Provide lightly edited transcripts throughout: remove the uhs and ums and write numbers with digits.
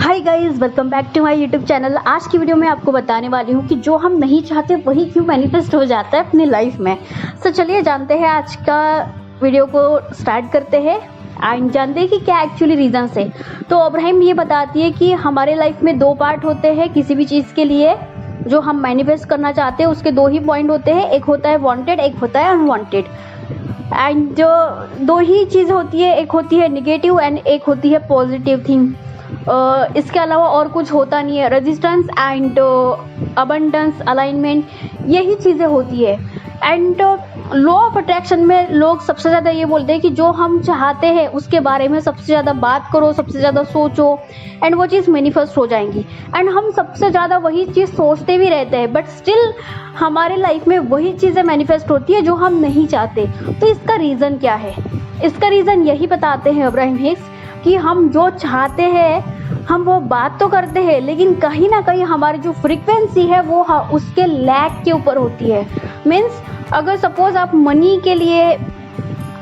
Hi guys, welcome back to my YouTube channel. आज की video में आपको बताने वाली हूँ कि जो हम नहीं चाहते वही क्यों मैनिफेस्ट हो जाता है अपनी लाइफ में। तो चलिए जानते हैं, आज का वीडियो को स्टार्ट करते हैं एंड जानते हैं कि क्या एक्चुअली रीजन है। तो अब्राहम ये बताती है कि हमारे लाइफ में दो पार्ट होते हैं किसी भी चीज़ के लिए जो हम मैनिफेस्ट करना चाहते हैं। उसके दो ही पॉइंट होते हैं, एक होता है वांटेड, एक होता है अनवांटेड। एंड जो दो ही चीज़ होती है, एक होती है नेगेटिव एंड एक होती है पॉजिटिव थिंग। इसके अलावा और कुछ होता नहीं है। रेजिस्टेंस एंड अबंडेंस, अलाइनमेंट, यही चीज़ें होती है। एंड लॉ ऑफ अट्रैक्शन में लोग सबसे ज़्यादा ये बोलते हैं कि जो हम चाहते हैं उसके बारे में सबसे ज़्यादा बात करो, सबसे ज़्यादा सोचो एंड वो चीज़ मैनिफेस्ट हो जाएंगी। एंड हम सबसे ज़्यादा वही चीज़ सोचते भी रहते हैं, बट स्टिल हमारे लाइफ में वही चीज़ें मैनिफेस्ट होती है जो हम नहीं चाहते। तो इसका रीज़न क्या है? इसका रीज़न यही बताते हैं अब्राहम हिक्स कि हम जो चाहते हैं हम वो बात तो करते हैं, लेकिन कहीं ना कहीं हमारी जो फ्रीक्वेंसी है वो उसके लैक के ऊपर होती है। मीन्स अगर सपोज आप मनी के लिए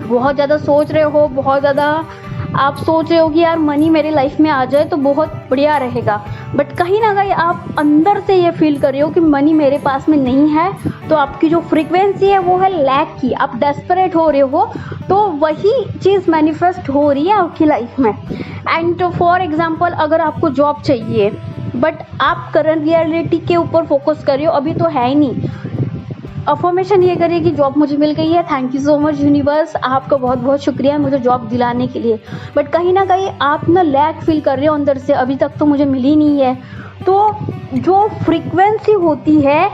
बहुत ज़्यादा सोच रहे हो, बहुत ज़्यादा आप सोच रहे हो कि यार मनी मेरी लाइफ में आ जाए तो बहुत बढ़िया रहेगा, बट कहीं ना कहीं आप अंदर से ये फील कर रहे हो कि मनी मेरे पास में नहीं है, तो आपकी जो फ्रीक्वेंसी है वो है लैक की। आप डेस्परेट हो रहे हो, तो वही चीज़ मैनिफेस्ट हो रही है आपकी लाइफ में। एंड फॉर एग्जांपल, अगर आपको जॉब चाहिए बट आप करंट रियलिटी के ऊपर फोकस कर रहे हो, अभी तो है ही नहीं। अफर्मेशन ये करिए कि जॉब मुझे मिल गई है, thank you so much universe, आपका बहुत बहुत शुक्रिया मुझे जॉब दिलाने के लिए। बट कहीं ना कहीं आप ना लैक फील कर रहे हो अंदर से, अभी तक तो मुझे मिली नहीं है। तो जो फ्रीक्वेंसी होती है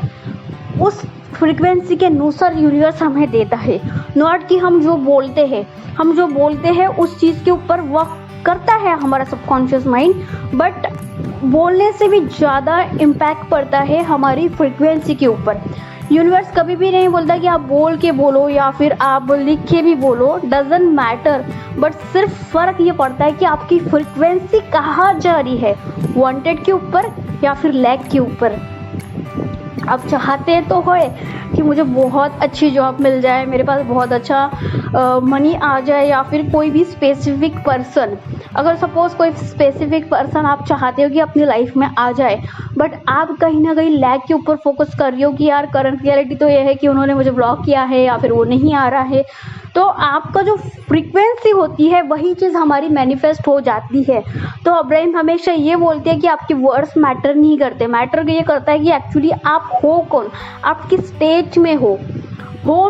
उस फ्रीक्वेंसी के अनुसार यूनिवर्स हमें देता है। नॉट कि हम जो बोलते हैं उस चीज़ के ऊपर वर्क करता है हमारा सबकॉन्शियस माइंड, बट बोलने से भी ज़्यादा इम्पैक्ट पड़ता है हमारी फ्रीक्वेंसी के ऊपर। यूनिवर्स कभी भी नहीं बोलता कि आप बोल के बोलो या फिर आप लिख के भी बोलो, डजंट मैटर, बट सिर्फ फ़र्क ये पड़ता है कि आपकी फ्रीक्वेंसी कहाँ जा रही है, वांटेड के ऊपर या फिर लैक के ऊपर। आप चाहते तो हो कि मुझे बहुत अच्छी जॉब मिल जाए, मेरे पास बहुत अच्छा मनी आ जाए, या फिर कोई भी स्पेसिफिक पर्सन, अगर सपोज कोई स्पेसिफिक पर्सन आप चाहते हो कि अपनी लाइफ में आ जाए, बट आप कहीं ना कहीं लैक के ऊपर फोकस कर रहे हो कि यार करंट रियलिटी तो ये है कि उन्होंने मुझे ब्लॉक किया है या फिर वो नहीं आ रहा है, तो आपका जो फ्रीक्वेंसी होती है वही चीज़ हमारी मैनिफेस्ट हो जाती है। तो अब्राहम हमेशा ये बोलते हैं कि आपके वर्ड्स मैटर नहीं करते, मैटर ये करता है कि एक्चुअली आप हो कौन, आप किस स्टेज में हो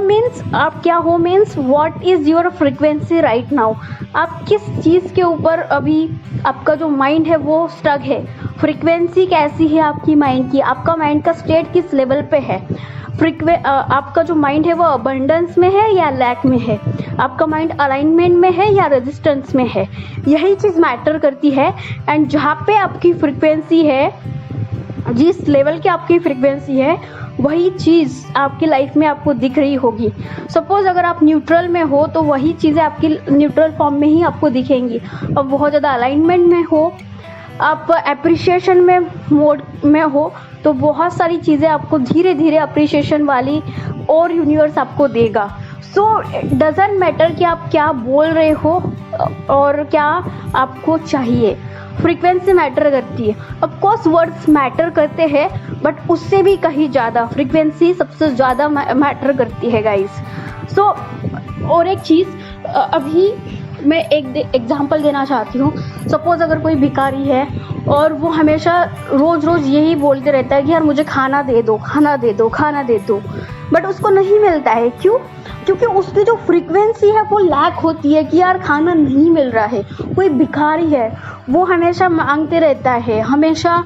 मीन्स आप क्या हो, means what is your frequency right now. आप किस चीज़ के ऊपर अभी आपका जो माइंड है वो स्टक है, फ्रीक्वेंसी कैसी है आपकी माइंड की, आपका माइंड का स्टेट किस लेवल पे है, आपका जो माइंड है वो अबंडेंस में है या लैक में है, आपका माइंड अलाइनमेंट में है या रेजिस्टेंस में है, यही चीज़ मैटर करती है। एंड जहाँ पे आपकी फ्रीक्वेंसी है, जिस लेवल की आपकी फ्रीक्वेंसी है, वही चीज़ आपकी लाइफ में आपको दिख रही होगी। सपोज अगर आप न्यूट्रल में हो तो वही चीज़ें आपकी न्यूट्रल फॉर्म में ही आपको दिखेंगी। अब बहुत ज़्यादा अलाइनमेंट में हो, आप अप्रिशिएशन में मोड में हो, तो बहुत सारी चीज़ें आपको धीरे धीरे अप्रिशिएशन वाली और यूनिवर्स आपको देगा। सो डजंट मैटर कि आप क्या बोल रहे हो और क्या आपको चाहिए, फ्रीक्वेंसी मैटर करती है। ऑफ कोर्स वर्ड्स मैटर करते हैं, बट उससे भी कहीं ज़्यादा फ्रीक्वेंसी सबसे ज़्यादा मैटर करती है गाइस। सो और एक चीज़ अभी मैं एक एग्जांपल देना चाहती हूँ। सपोज अगर कोई भिखारी है और वो हमेशा रोज़ रोज़ यही बोलते रहता है कि यार मुझे खाना दे दो, खाना दे दो, खाना दे दो, बट उसको नहीं मिलता है। क्यों? क्योंकि उसकी जो फ्रीक्वेंसी है वो लैक होती है कि यार खाना नहीं मिल रहा है। कोई भिखारी है, वो हमेशा मांगते रहता है, हमेशा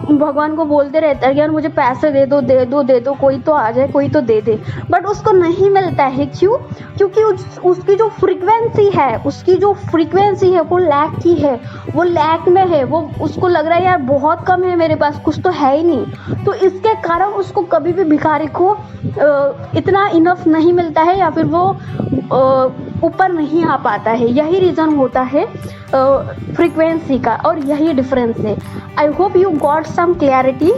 भगवान को बोलते रहता है कि यार मुझे पैसे दे दो, दे दो, दे दो, कोई तो आ जाए, कोई तो दे दे, बट उसको नहीं मिलता है। क्यों? क्योंकि उसकी जो फ्रीक्वेंसी है वो लैक की है, वो लैक में है, वो उसको लग रहा है यार बहुत कम है मेरे पास, कुछ तो है ही नहीं। तो इसके कारण उसको कभी भी भिखारी को इतना इनफ नहीं मिलता है या फिर वो ऊपर नहीं आ पाता है। यही रीज़न होता है फ्रीक्वेंसी का, और यही डिफरेंस है। I hope you got some clarity.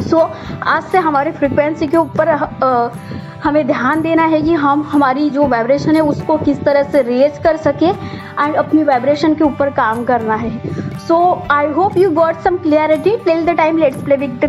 So आज से हमारे फ्रीक्वेंसी के ऊपर हमें ध्यान देना है कि हम हमारी जो वाइब्रेशन है उसको किस तरह से रेज कर सके एंड अपनी वाइब्रेशन के ऊपर काम करना है। So I hope you got some clarity. Till the time let's play with the